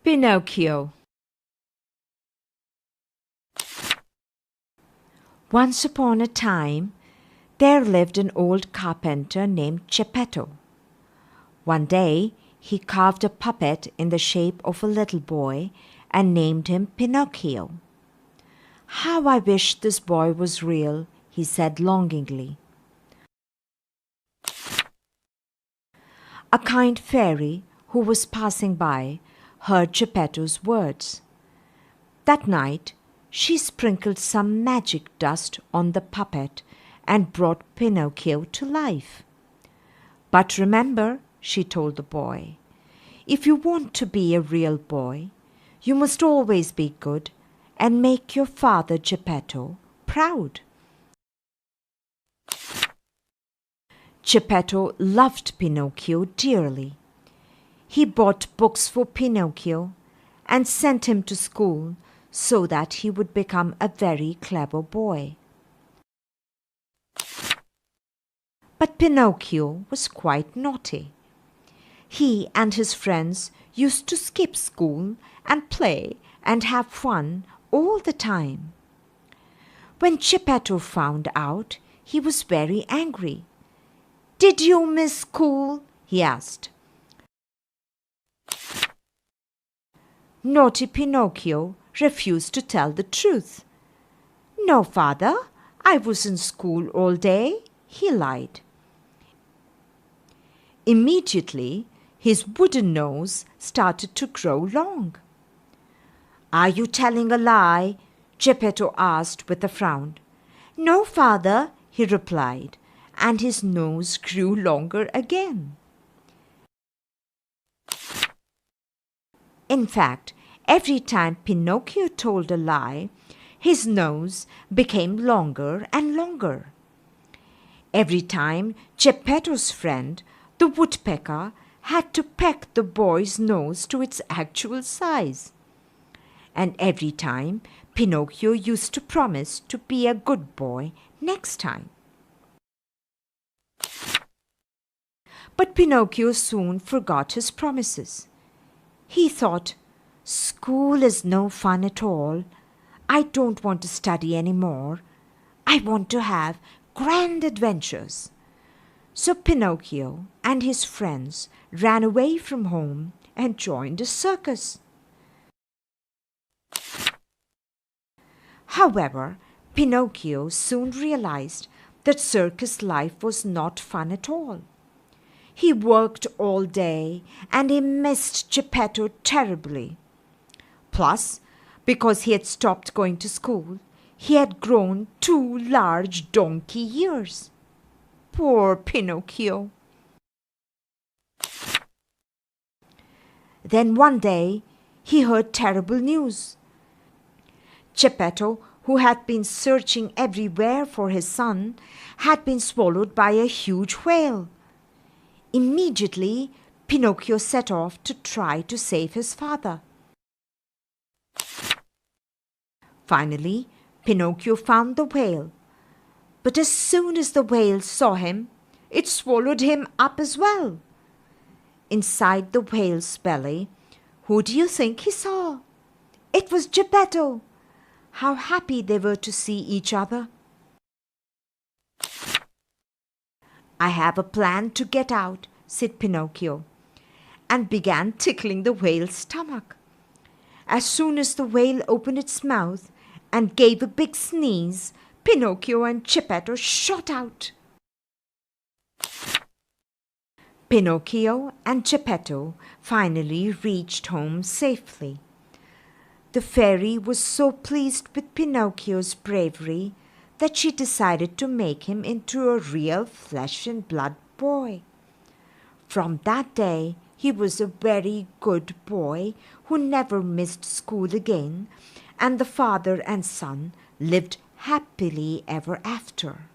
Pinocchio. Once upon a time, there lived an old carpenter named Geppetto. One day, he carved a puppet in the shape of a little boy and named him Pinocchio. "How I wish this boy was real," he said longingly. A kind fairy who was passing by heard Geppetto's words. That night, she sprinkled some magic dust on the puppet and brought Pinocchio to life. "But remember," she told the boy, "if you want to be a real boy, you must always be good and make your father Geppetto proud." Geppetto loved Pinocchio dearly. He bought books for Pinocchio and sent him to school so that he would become a very clever boy. But Pinocchio was quite naughty. He and his friends used to skip school and play and have fun all the time. When Geppetto found out, he was very angry. "Did you miss school?" he asked. Naughty Pinocchio refused to tell the truth. "No, father, I was in school all day," he lied. Immediately, his wooden nose started to grow long. "Are you telling a lie?" Geppetto asked with a frown. "No, father," he replied, and his nose grew longer again. In fact, every time Pinocchio told a lie, his nose became longer and longer. Every time Geppetto's friend, the woodpecker, had to peck the boy's nose to its actual size. And every time Pinocchio used to promise to be a good boy next time. But Pinocchio soon forgot his promises. He thought, "School is no fun at all. I don't want to study any more. I want to have grand adventures." So Pinocchio and his friends ran away from home and joined a circus. However, Pinocchio soon realized that circus life was not fun at all. He worked all day and he missed Geppetto terribly. Plus, because he had stopped going to school, he had grown 2 large donkey ears. Poor Pinocchio! Then one day he heard terrible news. Geppetto, who had been searching everywhere for his son, had been swallowed by a huge whale. Immediately, Pinocchio set off to try to save his father. Finally, Pinocchio found the whale. But as soon as the whale saw him, it swallowed him up as well. Inside the whale's belly, who do you think he saw? It was Geppetto. How happy they were to see each other. "I have a plan to get out," said Pinocchio, and began tickling the whale's stomach. As soon as the whale opened its mouth and gave a big sneeze, Pinocchio and Geppetto shot out. Pinocchio and Geppetto finally reached home safely. The fairy was so pleased with Pinocchio's bravery that she decided to make him into a real flesh and blood boy. From that day, he was a very good boy who never missed school again, and the father and son lived happily ever after.